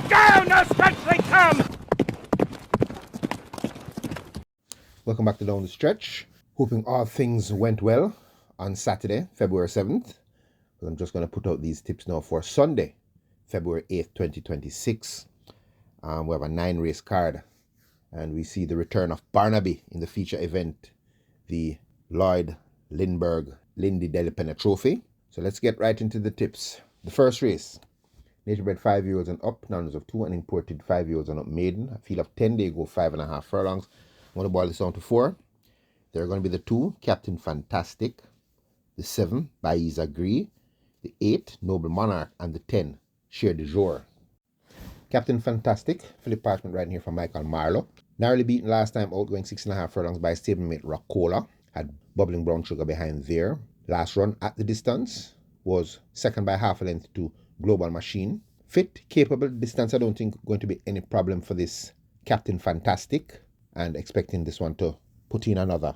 Down the stretch they come! Welcome back to Down the Stretch. Hoping all things went well on Saturday, February 7th. But I'm just going to put out these tips now for Sunday, February 8th, 2026. We have a 9-race card. And we see the return of Barnaby in the feature event, the Lloyd Lindbergh Lindy Delapenna Trophy. So let's get right into the tips. The first race, nature bred 5-year-olds and up, numbers of 2, and imported 5-year-olds and up maiden. A field of 10, they go 5.5 furlongs. I'm going to boil this down to 4. They're going to be the 2, Captain Fantastic, the 7, Baez Agree, the 8, Noble Monarch, and the 10, Cher du Jour. Captain Fantastic, Philip Parchment riding here from Michael Marlowe. Narrowly beaten last time out, going 6.5 furlongs by stablemate Rockola. Had Bubbling Brown Sugar behind there. Last run at the distance was second by half a length to Global Machine. Fit, capable, distance I don't think going to be any problem for this Captain Fantastic. And expecting this one to put in another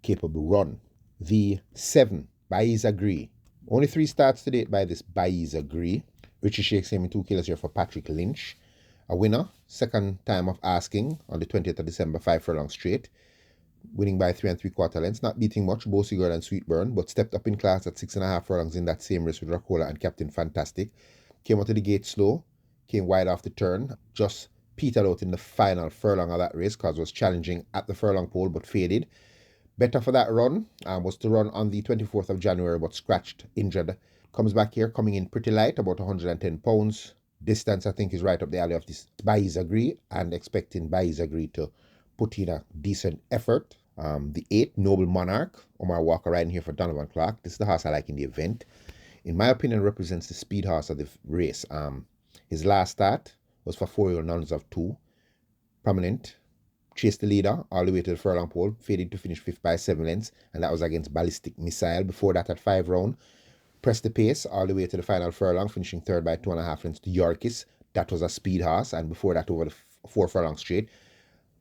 capable run. The 7, Baez Agree. Only 3 starts to date by this Baez Agree. Richie Shakes him in 2 kilos here for Patrick Lynch. A winner, second time of asking on the 20th of December, 5 furlongs straight. Winning by 3 3/4 lengths, not beating much, Bossy Girl and Sweetburn, but stepped up in class at 6.5 furlongs in that same race with Rockola and Captain Fantastic. Came out of the gate slow, came wide off the turn, just petered out in the final furlong of that race because was challenging at the furlong pole but faded. Better for that run was to run on the 24th of January but scratched, injured. Comes back here, coming in pretty light, about 110 pounds. Distance, I think, is right up the alley of this Baez Agree, and expecting Baez Agree to put in a decent effort. The 8, Noble Monarch, Omar Walker riding here for Donovan Clark. This is the horse I like in the event. In my opinion, represents the speed horse of the race. His last start was for 4-year-old nuns of 2. Prominent. Chased the leader all the way to the furlong pole, faded to finish 5th by 7 lengths, and that was against Ballistic Missile. Before that, at 5 round, pressed the pace all the way to the final furlong, finishing 3rd by 2.5 lengths to Yorkis. That was a speed horse, and before that, over the 4 furlong straight,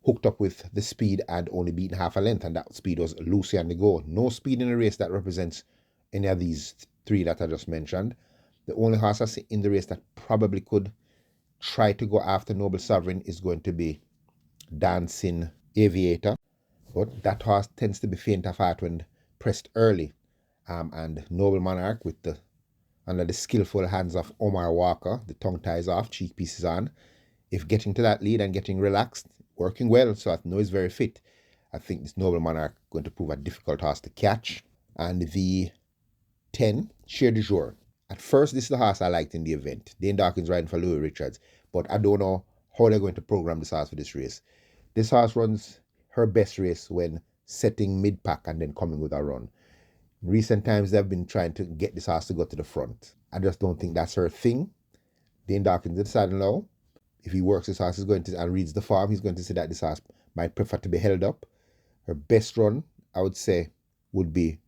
hooked up with the speed and only beaten half a length, and that speed was Lucy on the go. No speed in a race that represents any of these 3 that I just mentioned. The only horse I see in the race that probably could try to go after Noble Sovereign is going to be Dancing Aviator, but that horse tends to be faint of heart when pressed early. And Noble Monarch, with the under the skillful hands of Omar Walker, the tongue ties off, cheek pieces on. If getting to that lead and getting relaxed, working well, so I know he's very fit. I think this Noble Monarch going to prove a difficult horse to catch. And the 10, Cher du Jour. At first, this is the horse I liked in the event. Dane Dawkins riding for Louis Richards, but I don't know how they're going to program this horse for this race. This horse runs her best race when setting mid-pack and then coming with a run. In recent times, they've been trying to get this horse to go to the front. I just don't think that's her thing. Dane Dawkins is deciding now. If he works this horse, and reads the form, he's going to see that this horse might prefer to be held up. Her best run, I would say, would be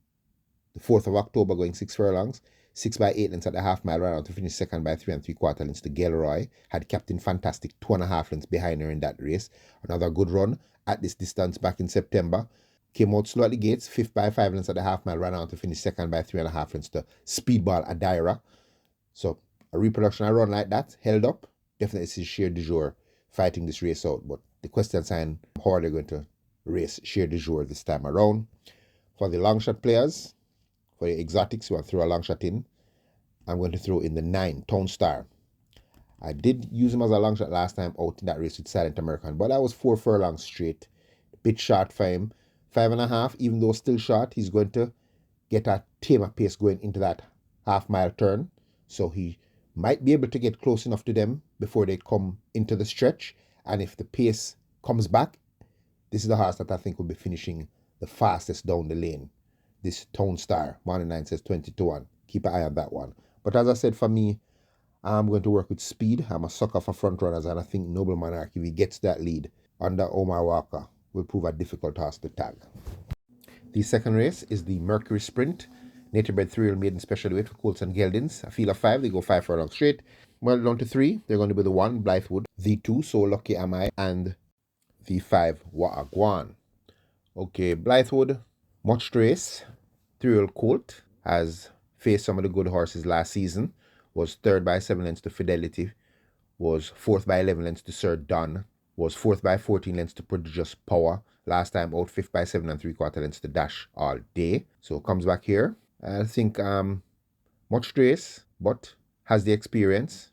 the 4th of October, going 6 furlongs. 6 by 8 lengths at the half-mile run to finish 2nd by 3 3/4 lengths to Gelroy. Had Captain Fantastic 2.5 lengths behind her in that race. Another good run at this distance back in September. Came out slow at the gates, 5th by 5 lengths at the half-mile run to finish 2nd by 3.5 lengths to Speedball Adira. So a reproduction I run like that, held up. Definitely see Cher du Jour fighting this race out. But the question sign, how are they going to race Cher du Jour this time around? For the long shot players, for the exotics who want to throw a long shot in, I'm going to throw in the 9, Town Star. I did use him as a long shot last time out in that race with Silent American, but that was 4 furlongs straight. Bit short for him. 5.5, even though still short, he's going to get a tamer pace going into that half-mile turn. So he might be able to get close enough to them before they come into the stretch. And if the pace comes back, this is the horse that I think will be finishing the fastest down the lane. This Town Star. Morning 9 says 20-1. Keep an eye on that one. But as I said, for me, I'm going to work with speed. I'm a sucker for front runners, and I think Noble Monarch, if he gets that lead under Omar Walker, will prove a difficult horse to tag. The second race is the Mercury Sprint. Native bred 3-year-old maiden special weight for Colts and Geldins. A field of 5, they go 5 furlongs straight. Well down to 3, they're going to be the 1, Blythewood, the 2, So Lucky Am I, and the 5, Wa'agwan. Okay, Blythewood, much race. 3-year-old Colt has faced some of the good horses last season. Was 3rd by 7 lengths to Fidelity. was 4th by 11 lengths to Sir Don, was 4th by 14 lengths to Prodigious Power. Last time out, 5th by 7 3/4 lengths to Dash All Day. So comes back here. I think much race, but has the experience.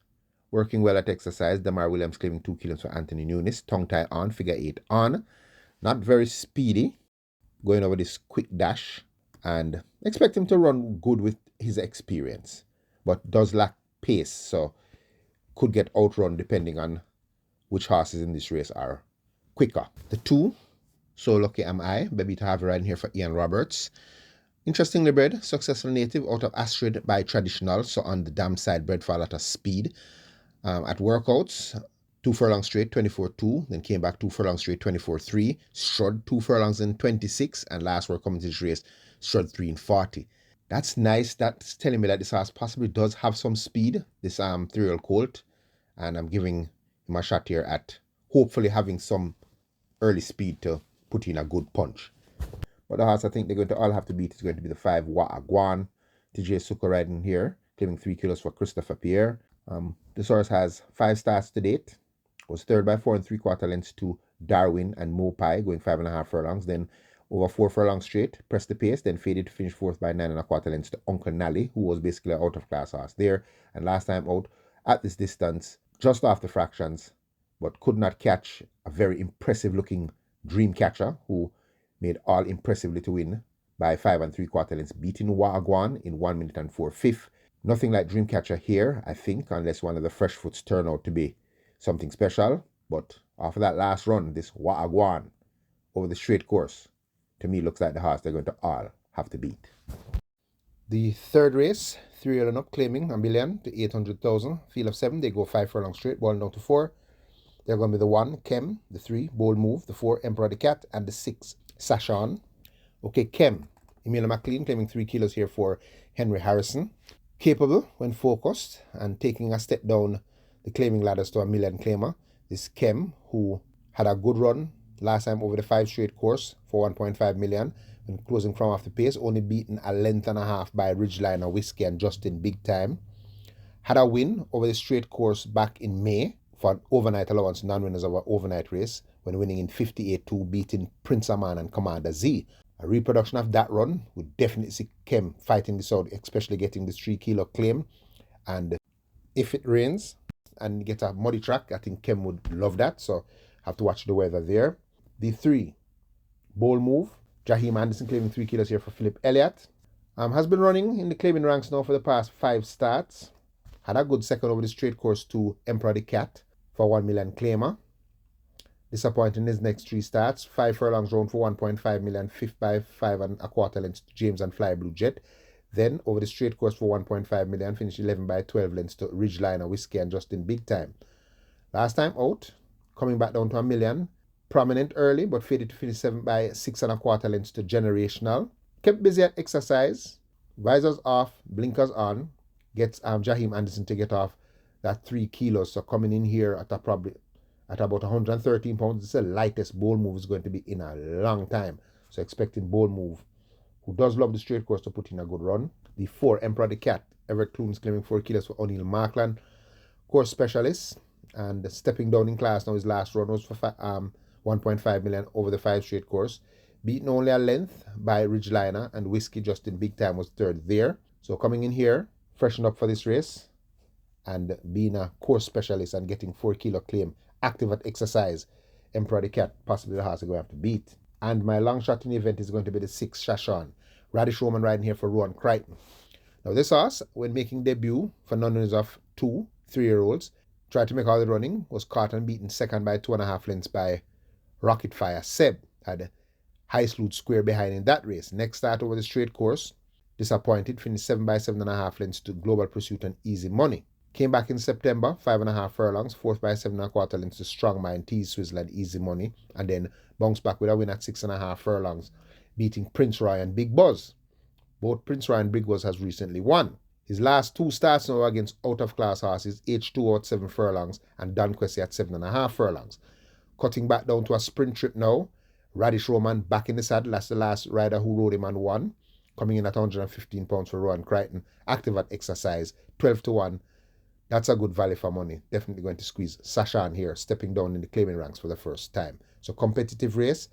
Working well at exercise. Damar Williams claiming 2 kilos for Anthony Nunes. Tongue tie on, figure 8 on. Not very speedy. Going over this quick dash. And expect him to run good with his experience. But does lack pace. So could get outrun depending on which horses in this race are quicker. The 2, So Lucky Am I, baby to have riding here for Ian Roberts. Interestingly bred, successful native out of Astrid by Traditional, so on the dam side bred for a lot of speed. At workouts, 2 furlongs straight, 24-2, then came back 2 furlongs straight, 24-3, strud 2 furlongs in 26, and last work coming to this race, strud 3 in 40. That's nice. That's telling me that this horse possibly does have some speed, this 3-year-old colt, and I'm giving him a shot here at hopefully having some early speed to put in a good punch. But the horse I think they're going to all have to beat is going to be the 5 Wa'agwan. TJ Suko riding here, claiming 3 kilos for Christopher Pierre. This horse has 5 starts to date. Was 3rd by 4 3/4 lengths to Darwin and Mopai, going 5.5 furlongs. Then over 4 furlongs straight, pressed the pace, then faded to finish 4th by 9.25 lengths to Uncle Nally, who was basically an out-of-class horse there. And last time out at this distance, just off the fractions, but could not catch a very impressive-looking dream catcher, who made all impressively to win by 5 3/4 lengths, beating Wa'agwan in 1 minute and 4/5. Nothing like Dreamcatcher here, I think, unless one of the fresh foots turn out to be something special. But after that last run, this Wa'agwan over the straight course, to me looks like the horse they're going to all have to beat. The 3rd race, 3-year and up, claiming $1 million to 800,000. Field of 7, they go 5 furlongs straight, ball down to 4. They're going to be the 1, Kem, the 3, Bold Move, the 4, Emperor the Cat, and the 6, Sashon. Okay, Kem, Emilio McLean claiming 3 kilos here for Henry Harrison. Capable when focused and taking a step down the claiming ladders to $1 million claimer. This Kem, who had a good run last time over the 5 straight course for 1.5 million when closing from off the pace, only beaten a length and a half by Ridgeliner, Whiskey, and Justin Big Time. Had a win over the straight course back in May for an overnight allowance, non-winners of an overnight race, when winning in 58-2, beating Prince Aman and Commander Z. A reproduction of that run would definitely see Kem fighting this out, especially getting this 3 kilo claim. And if it rains and get a muddy track, I think Kem would love that. So have to watch the weather there. The 3, Bold Move, Jaheim Anderson claiming 3 kilos here for Philip Elliott. Has been running in the claiming ranks now for the past 5 starts. Had a good second over the straight course to Emperor the Cat for 1 million claimer. Disappointing his next 3 starts. 5 furlongs round for 1.5 million, 5th by 5 1/4 lengths to James and Fly Blue Jet. Then over the straight course for 1.5 million, finished 11 by 12 lengths to Ridgeliner, Whiskey, and Justin Big Time. Last time out, coming back down to $1 million. Prominent early, but faded to finish 7 by 6 1/4 lengths to Generational. Kept busy at exercise. Visors off, blinkers on. Gets Jaheim Anderson to get off that 3 kilos. So coming in here at about 113 pounds. This is the lightest Bold Move is going to be in a long time. So expecting Bold Move, who does love the straight course, to put in a good run. The 4, Emperor the Cat, Everett Clunes claiming 4 kilos for O'Neill Markland. Course specialist, and stepping down in class now. His last run was for 1.5 million over the 5 straight course. Beaten only a length by Ridgeliner, and Whiskey Justin Big Time was 3rd there. So coming in here, freshened up for this race, and being a course specialist and getting 4 kilo claim, active at exercise, Emperor the Cat, possibly the horse are going to have to beat. And my long shot in the event is going to be the 6, Shashon. Radish Roman riding here for Rowan Crichton. Now this horse, when making debut for none of 2 3-year-olds, tried to make all the running, was caught and beaten 2nd by 2.5 lengths by Rocket Fire Seb. Had High Sloot square behind in that race. Next start over the straight course, disappointed, finished 7 by 7.5 lengths to Global Pursuit and Easy Money. Came back in September, 5.5 furlongs, 4th by 7.25 lengths to Strong Mind, Tease Swizzle, and Easy Money, and then bounced back with a win at 6.5 furlongs, beating Prince Roy and Big Buzz. Both Prince Roy and Big Buzz has recently won. His last 2 starts now against out-of-class horses, H2 at 7 furlongs and Don Quessy at 7.5 furlongs. Cutting back down to a sprint trip now, Radish Roman back in the saddle. That's the last rider who rode him and won. Coming in at 115 pounds for Rowan Crichton. Active at exercise, 12-1. That's a good value for money. Definitely going to squeeze Sasha on here, stepping down in the claiming ranks for the first time. So competitive race.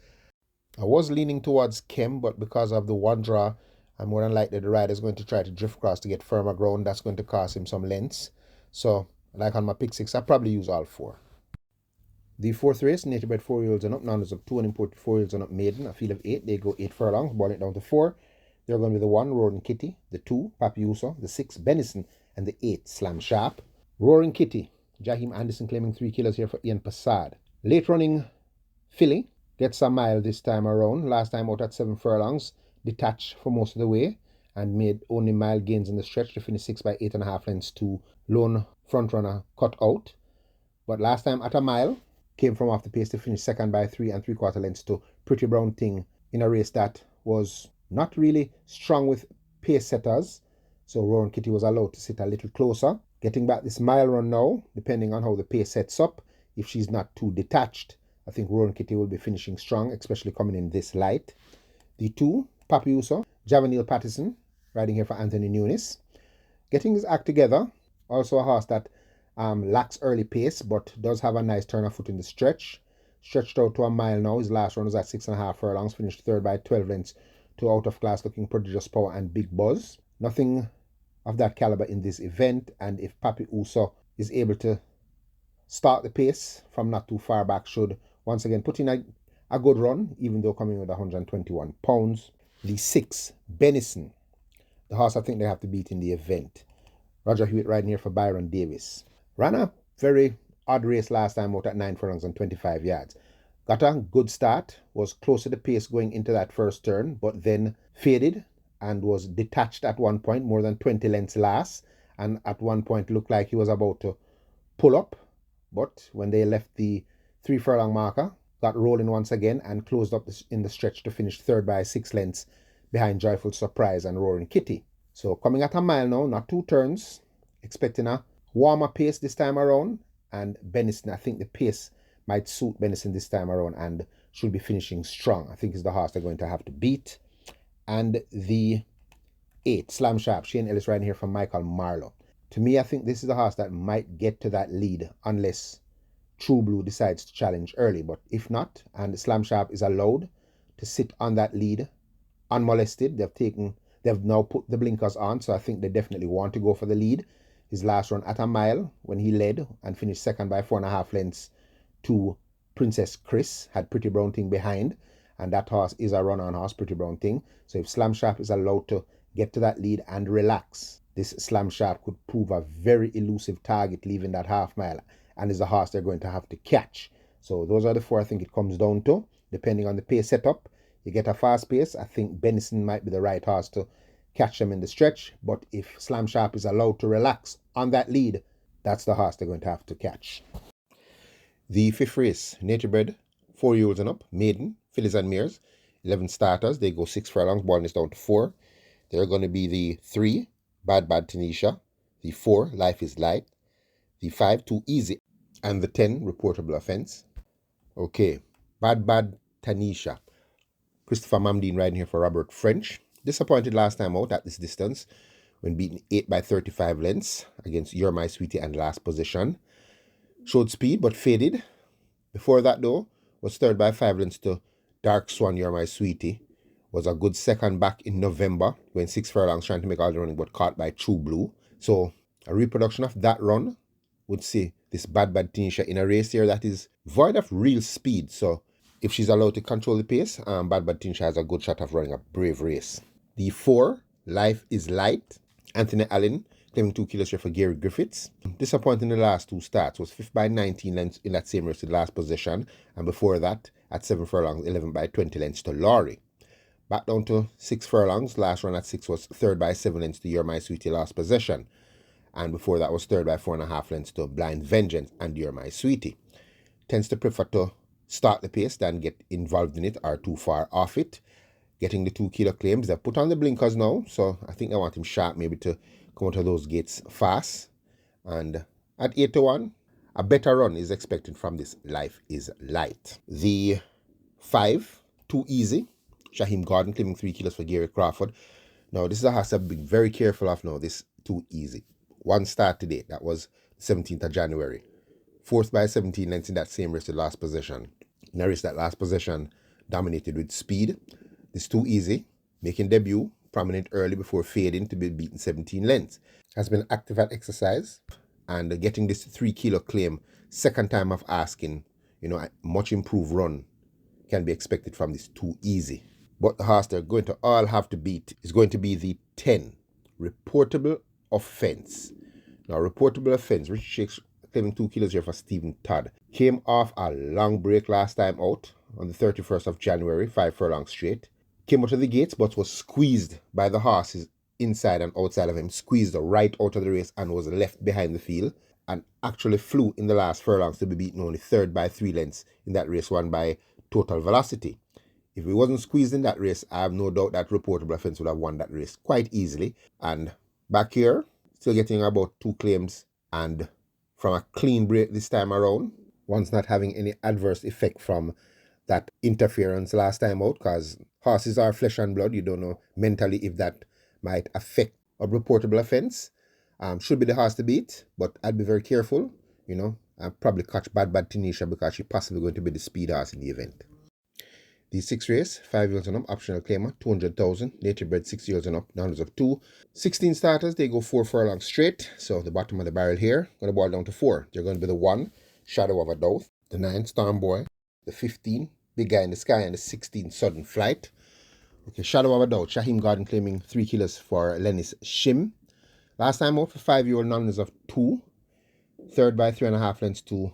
I was leaning towards Kem, but because of the one draw, I'm more than likely the rider is going to try to drift cross to get firmer ground. That's going to cost him some lengths. So, like on my pick six, I'll probably use all four. The fourth race, native bred 4-year-olds and up, numbers of 2 and imported 4-year-olds and up maiden, a field of 8. They go 8 furlongs, boiling it down to 4. They're going to be the 1, Roaring Kitty, the 2, Papiuso, the 6, Benison, and the 8, Slam Sharp. Roaring Kitty, Jaheim Anderson claiming 3 kilos here for Ian Passad. Late running filly, gets a mile this time around. Last time out at 7 furlongs, detached for most of the way and made only mile gains in the stretch to finish 6 by 8.5 lengths to lone front runner Cut Out. But last time at a mile, came from off the pace to finish second by 3 3/4 lengths to Pretty Brown Thing in a race that was not really strong with pace setters. So Roaring Kitty was allowed to sit a little closer. Getting back this mile run now, depending on how the pace sets up, if she's not too detached, I think Roaring Kitty will be finishing strong, especially coming in this light. The 2, Papiuso, Javanil Patterson, riding here for Anthony Nunes. Getting his act together, also a horse that lacks early pace, but does have a nice turn of foot in the stretch. Stretched out to a mile now. His last run was at 6.5 furlongs, finished third by 12 lengths to out of class looking Prodigious Power and Big Buzz. Nothing of that caliber in this event, and if Papiuso is able to start the pace from not too far back, should once again put in a good run, even though coming with 121 pounds. The 6, Benison, the horse I think they have to beat in the event. Roger Hewitt riding here for Byron Davis. Ran a very odd race last time out at 9 furlongs and 25 yards. Got a good start, was close to the pace going into that first turn, but then faded and was detached at one point, more than 20 lengths last, and at one point looked like he was about to pull up, but when they left the 3 furlong marker, got rolling once again and closed up in the stretch to finish third by 6 lengths behind Joyful Surprise and Roaring Kitty. So coming at a mile now, not 2 turns, expecting a warmer pace this time around, and Benison, I think the pace might suit Benison this time around and should be finishing strong. I think it's the horse they're going to have to beat. And the 8, Slam Sharp, Shane Ellis riding here from Michael Marlowe. To me, I think this is the horse that might get to that lead unless True Blue decides to challenge early. But if not, and Slam Sharp is allowed to sit on that lead unmolested, they've now put the blinkers on, so I think they definitely want to go for the lead. His last run at a mile, when he led and finished second by 4.5 lengths to Princess Chris, had Pretty Brown Thing behind, and that horse is a run-on horse, Pretty Brown Thing. So if Slam Sharp is allowed to get to that lead and relax, this Slam Sharp could prove a very elusive target leaving that half mile, and is a horse they're going to have to catch. So those are the 4 I think it comes down to, depending on the pace setup. You get a fast pace, I think Benison might be the right horse to catch them in the stretch, but if Slam Sharp is allowed to relax on that lead, that's the horse they're going to have to catch. The 5th race, native bred, 4-year-olds and up, maiden, fillies and mares, 11 starters. They go 6 furlongs, balling is down to 4. They're going to be the 3, Bad Bad Tanisha, the 4, Life is Light, the 5, Too Easy, and the 10, Reportable Offense. Okay, Bad Bad Tanisha. Christopher Mamdine riding here for Robert French. Disappointed last time out at this distance when beaten 8 by 35 lengths against You're My Sweetie and Last Position. Showed speed but faded. Before that though, was third by 5 lengths to Dark Swan, You're My Sweetie. Was a good second back in November when 6 furlongs trying to make all the running but caught by True Blue. So a reproduction of that run would see this Bad Bad Tanisha in a race here that is void of real speed. So if she's allowed to control the pace, Bad Bad Tanisha has a good shot of running a brave race. The 4, Life is Light, Anthony Allen, claiming 2 kilos here for Gary Griffiths. Disappointing in the last 2 starts, was 5th by 19 lengths in that same race to the last position, and before that, at 7 furlongs, 11 by 20 lengths to Laurie. Back down to 6 furlongs, last run at 6 was 3rd by 7 lengths to You're My Sweetie, Last Possession, and before that was 3rd by 4.5 lengths to Blind Vengeance and You're My Sweetie. Tends to prefer to start the pace than get involved in it or too far off it. Getting the 2 kilo claims. They've put on the blinkers now, so I think I want him sharp maybe to come out of those gates fast. And at 8 to 1, a better run is expected from this Life is Light. The 5, Too Easy, Shaheem Gordon claiming 3 kilos for Gary Crawford. Now this is a horse I've been very careful of now, this Too Easy. 1 start today, that was 17th of January. Fourth by 17 lengths in that same race, the last position. In a race, that last position dominated with speed. It's too easy. Making debut, prominent early before fading to be beaten 17 lengths. Has been active at exercise and getting this 3 kilo claim, second time of asking, a much improved run can be expected from this Too Easy. But the horse they're going to all have to beat is going to be the 10, Reportable Offense. Now, Reportable Offense, Richard Shakes claiming 2 kilos here for Stephen Todd. Came off a long break last time out on the 31st of January, 5 furlongs straight. Came out of the gates but was squeezed by the horses inside and outside of him, squeezed right out of the race and was left behind the field, and actually flew in the last furlongs to be beaten only third by 3 lengths in that race won by Total Velocity. If he wasn't squeezed in that race, I have no doubt that Reportable Offense would have won that race quite easily. And back here, still getting about 2 claims and from a clean break this time around. One's not having any adverse effect from that interference last time out, because horses are flesh and blood. You don't know mentally if that might affect a Reportable Offense. Should be the horse to beat, but I'd be very careful, I'd probably catch Bad Tanisha because she's possibly going to be the speed horse in the event. The 6th race, 5 years and up, optional claimer, 200,000, native bred 6 years and up, numbers of 2. 16 starters, they go 4 furlongs straight. So the bottom of the barrel here, going to boil down to 4. They're going to be the 1, Shadow of a Doubt, the 9, Storm Boy, the 15, Big Guy in the Sky, and the 16, Sudden Flight. Okay, Shadow of a Doubt, Shaheem Garden claiming 3 kilos for Lennis Shim. Last time out for 5-year-old numbers of 2. Third by 3.5 lengths to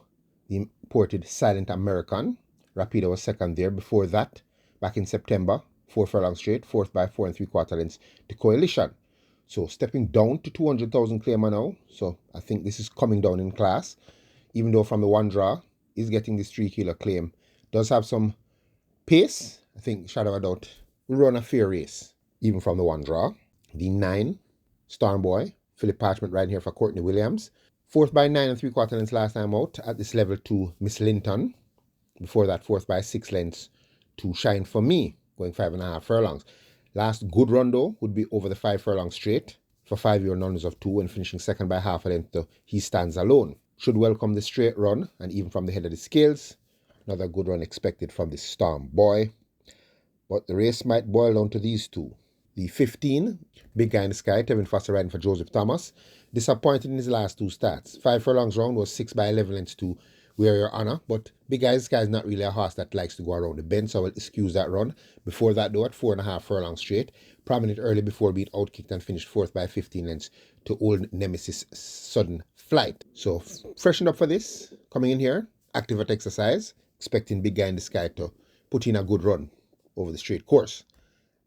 the imported Silent American. Rapido was second there. Before that, back in September, 4 furlongs straight, fourth by 4 3/4 lengths to Coalition. So stepping down to 200,000 claimer now. So I think this is coming down in class. Even though from the 1 draw, is getting this 3 kilo claim. Does have some pace. I think Shadow of a Doubt will run a fair race, even from the 1 draw. The 9, Storm Boy, Philip Parchment riding here for Courtney Williams. Fourth by 9 3/4 lengths last time out at this level to Miss Linton. Before that, fourth by 6 lengths to Shine For Me, going 5.5 furlongs. Last good run, though, would be over the 5 furlongs straight for 5-year numbers of 2 and finishing second by half a length to He Stands Alone. Should welcome the straight run, and even from the head of the scales, another good run expected from the Storm Boy. But the race might boil down to these 2. The 15, Big Guy in the Sky, Tevin Foster riding for Joseph Thomas. Disappointed in his last 2 starts. 5 furlongs round was 6 by 11 lengths to Wear Your Honor, but Big Guy in the Sky is not really a horse that likes to go around the bend, so I will excuse that run. Before that, though, at 4.5 furlongs straight, prominent early before being outkicked and finished fourth by 15 lengths to Old Nemesis Sudden Flight. So freshen up for this, coming in here, active at exercise, expecting Big Guy in the Sky to put in a good run over the straight course.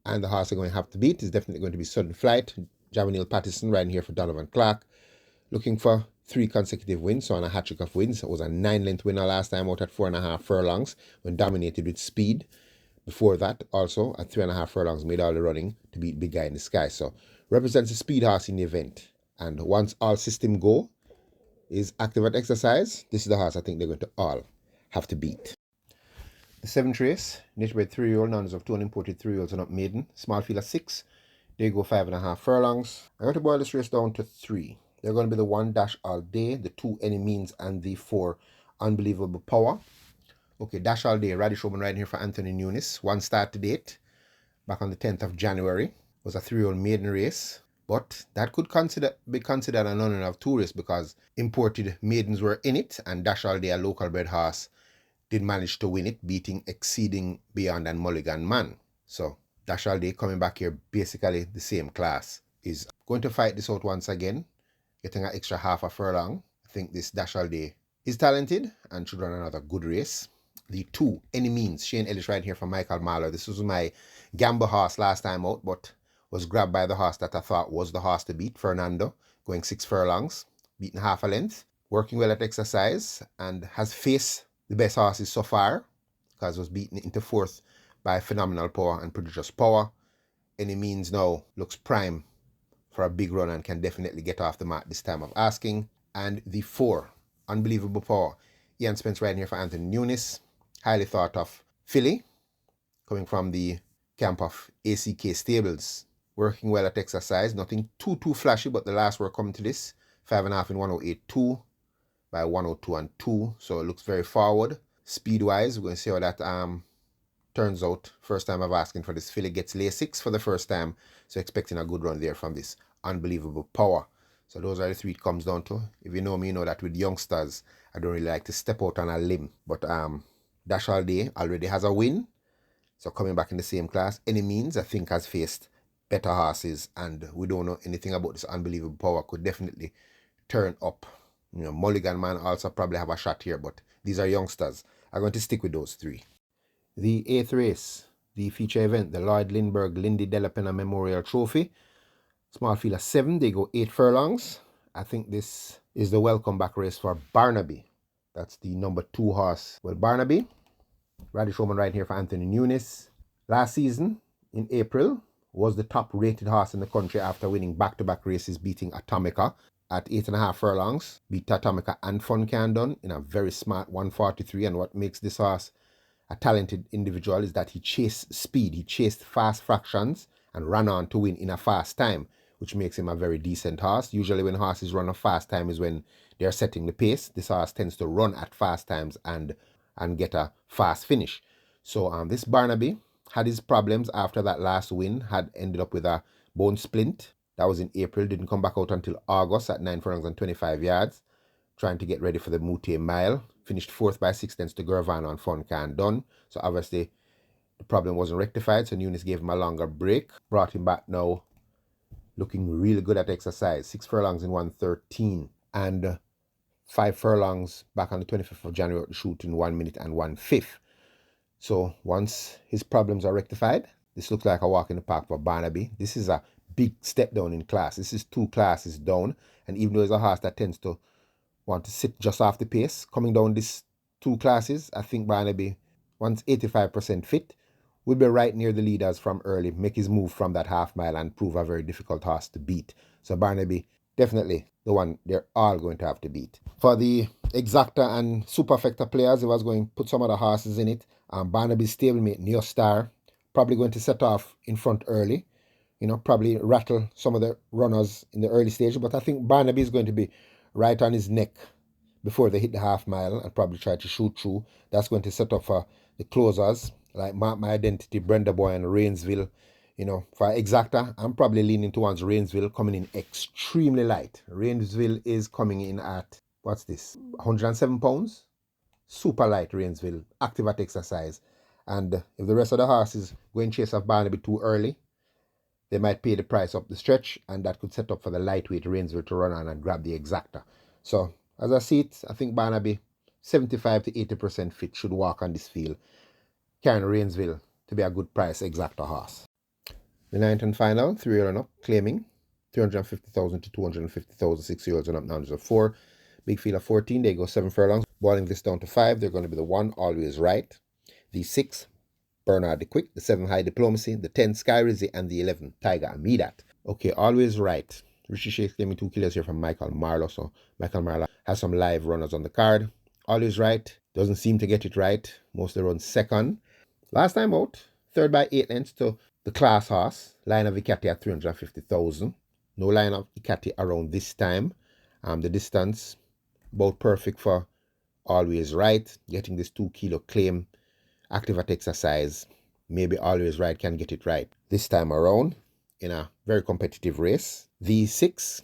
And the horse are going to have to beat is definitely going to be Sudden Flight. Javanil Pattison riding here for Donovan Clark, looking for 3 consecutive wins, so on a hat-trick of wins. It was a 9-length winner last time out at 4.5 furlongs when dominated with speed. Before that, also at 3.5 furlongs, made all the running to beat Big Guy in the Sky. So represents a speed horse in the event. And once all system go, is active at exercise, this is the horse I think they're going to all have to beat. The 7th race, native bred 3-year-old, numbers of 2 unimported 3-year-olds and up maiden. Small field of 6. They go 5.5 furlongs. I'm going to boil this race down to 3. They're going to be the 1 Dash All Day, the 2 Any Means, and the 4 Unbelievable Power. Okay, Dash All Day, Radish Roman riding here for Anthony Nunes. 1 start to date, back on the 10th of January. Was a 3-year-old maiden race, but that could be considered an honor of 2 race because imported maidens were in it, and Dash All Day, a local bred horse, did manage to win it, beating Exceeding Beyond and Mulligan Man. So Dash All Day coming back here, basically the same class, is going to fight this out once again, getting an extra half a furlong. I think this Dash All Day is talented and should run another good race. The 2 Any Means, Shane Ellis riding here for Michael Marlowe. This was my gamble horse last time out, but was grabbed by the horse that I thought was the horse to beat, Fernando, going 6 furlongs, beaten half a length, working well at exercise, and has faced the best horses so far, because was beaten into 4th by Phenomenal Power and Prodigious Power. Any Means now looks prime for a big run and can definitely get off the mat this time of asking. And the 4 Unbelievable Power, Ian Spence riding here for Anthony Nunes, highly thought of filly, coming from the camp of ACK Stables, working well at exercise, nothing too flashy, but the last were coming to this, 5.5 in 108.2 by 102 and 2. So it looks very forward. Speed-wise, we're going to see how that turns out. First time I've asking for this filly, gets lay 6 for the first time. So expecting a good run there from this unbelievable power. So those are the 3 it comes down to. If you know me, you know that with youngsters, I don't really like to step out on a limb. But Dash All Day already has a win. So coming back in the same class, Any Means, I think, has faced better horses, and we don't know anything about this unbelievable power. Could definitely turn up. You know, Mulligan Man also probably have a shot here, but these are youngsters. I'm going to stick with those 3. The 8th race, the feature event, the Lloyd Lindbergh Lindy Delapena Memorial Trophy. Small field of 7, they go 8 furlongs. I think this is the welcome back race for Barnaby. That's the number 2 horse. Well, Barnaby, Radish Roman right here for Anthony Nunes. Last season, in April, was the top rated horse in the country after winning back-to-back races, beating Atomica at 8.5 furlongs. Beat Atomica and Fun Can Done in a very smart 143. And what makes this horse a talented individual is that he chased speed. He chased fast fractions and ran on to win in a fast time, which makes him a very decent horse. Usually when horses run a fast time is when they're setting the pace. This horse tends to run at fast times and get a fast finish. So this Barnaby had his problems after that last win, had ended up with a bone splint. That was in April, didn't come back out until August at 9 furlongs and 25 yards, trying to get ready for the Mute Mile. Finished 4th by 6 lengths to Gervano and Fun Can Done. So obviously the problem wasn't rectified, so Nunes gave him a longer break. Brought him back now, looking really good at exercise. 6 furlongs in 113 and 5 furlongs back on the 25th of January at the shoot in 1 minute and 1/5. So once his problems are rectified, this looks like a walk in the park for Barnaby. This is a big step down in class. This is 2 classes down, and even though it's a horse that tends to want to sit just off the pace, coming down these 2 classes, I think Barnaby, once 85% fit, will be right near the leaders from early, make his move from that half mile and prove a very difficult horse to beat. So Barnaby, definitely the one they're all going to have to beat. For the exacta and superfecta players, I was going to put some other horses in it. Barnaby's stablemate, Neo Star, probably going to set off in front early. You know, probably rattle some of the runners in the early stage. But I think Barnaby is going to be right on his neck before they hit the half mile and probably try to shoot through. That's going to set up for the closers like Mark My Identity, Brenda Boy, and Rainsville. You know, for exacta, I'm probably leaning towards Rainsville, coming in extremely light. Rainsville is coming in at, what's this, 107 pounds? Super light Rainsville, active at exercise. And if the rest of the horses go in chase of Barnaby too early, they might pay the price up the stretch, and that could set up for the lightweight Rainsville to run on and grab the exacta. So, as I see it, I think Barnaby, 75 to 80% fit, should walk on this field, carrying Rainsville to be a good price exacta horse. The 9th and final, 3-year and up, claiming 350,000 to 250,000, 6-year-olds and up, now there's a 4. Big field of 14, they go 7 furlongs. Boiling this down to 5, they're going to be the 1, Always Right. The 6, Bernard the Quick. The 7, High Diplomacy. The 10, Sky Rizzy. And the 11, Tiger Amidat. Okay, Always Right. Richie Shakes gave me 2 kilos here from Michael Marlowe. So Michael Marlowe has some live runners on the card. Always Right. Doesn't seem to get it right. Mostly runs second. Last time out, 3rd by 8 lengths to the class horse. Line of Icati at 350,000. No line of Icati around this time. The distance, about perfect for Always Right. Getting this 2 kilo claim, active at exercise. Maybe Always Right can get it right this time around in a very competitive race. The 6,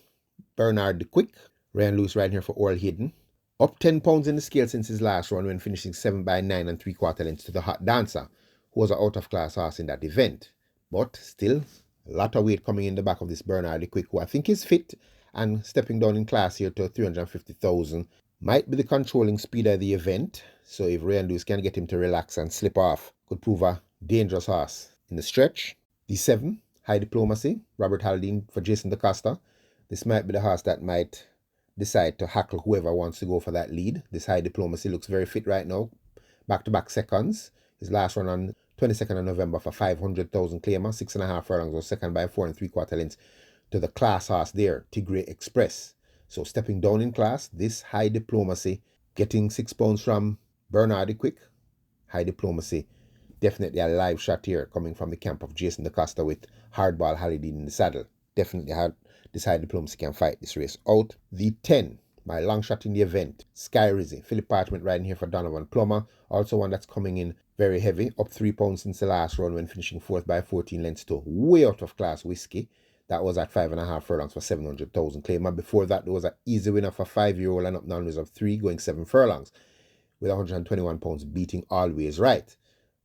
Bernard the Quick. Ran loose right here for Oral Hidden. Up 10 pounds in the scale since his last run when finishing 7 by 9 and 3/4 lengths to the Hot Dancer, who was an out-of-class horse in that event. But still, a lot of weight coming in the back of this Bernard the Quick, who I think is fit and stepping down in class here to 350,000. Might be the controlling speed of the event, so if Ray and Lewis can get him to relax and slip off, could prove a dangerous horse in the stretch. The 7, High Diplomacy, Robert Haldane for Jason DaCosta. This might be the horse that might decide to hackle whoever wants to go for that lead. This High Diplomacy looks very fit right now. Back-to-back seconds. His last run on 22nd of November for 500,000 claimer, 6.5 furlongs, was second by 4 3/4 lengths to the class horse there, Tigre Express. So stepping down in class, this High Diplomacy, getting 6 pounds from Bernard the Quick. High Diplomacy, definitely a live shot here coming from the camp of Jason DaCosta with Hardball Holiday in the saddle. Definitely this high diplomacy can fight this race out. The 10, my long shot in the event, Sky Rizzy. Philip Parchment riding here for Donovan Plummer. Also one that's coming in very heavy, up 3 pounds since the last run when finishing 4th by 14 lengths to way out of class Whiskey. That was at 5.5 furlongs for 700,000 claim. And before that, there was an easy winner for 5-year-old and up non-reserve 3 going 7 furlongs with 121 pounds beating Always Right.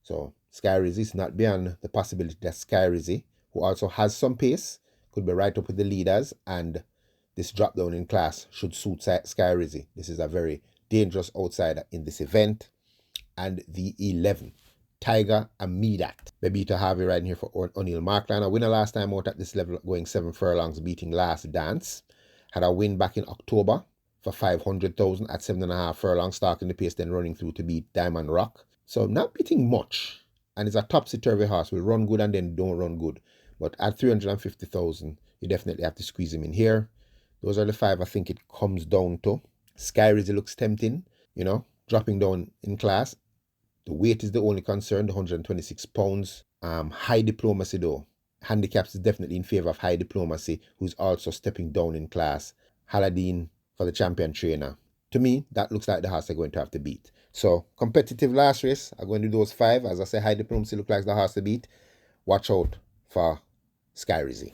So Sky Rizzy is not beyond the possibility that Sky Rizzy, who also has some pace, could be right up with the leaders, and this drop down in class should suit Sky Rizzy. This is a very dangerous outsider in this event. And the 11, Tiger Amidat. Bebita Harvey riding here for O'Neill Markline. A winner last time out at this level, going 7 furlongs, beating Last Dance. Had a win back in October for 500,000 at 7.5 furlongs, starting the pace, then running through to beat Diamond Rock. So not beating much. And it's a topsy-turvy horse. Will run good and then don't run good. But at 350,000, you definitely have to squeeze him in here. Those are the 5 I think it comes down to. Sky Rizzy looks tempting, dropping down in class. The weight is the only concern, the 126 pounds. High diplomacy though. Handicaps is definitely in favor of High Diplomacy, who's also stepping down in class. Haladin for the champion trainer. To me, that looks like the horse they're going to have to beat. So, competitive last race. I'm going to do those 5. As I say, High Diplomacy looks like the horse to beat. Watch out for Sky Rizzy.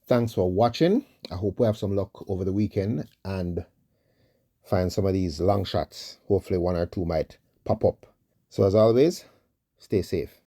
Thanks for watching. I hope we have some luck over the weekend and find some of these long shots. Hopefully 1 or 2 might pop up. So as always, stay safe.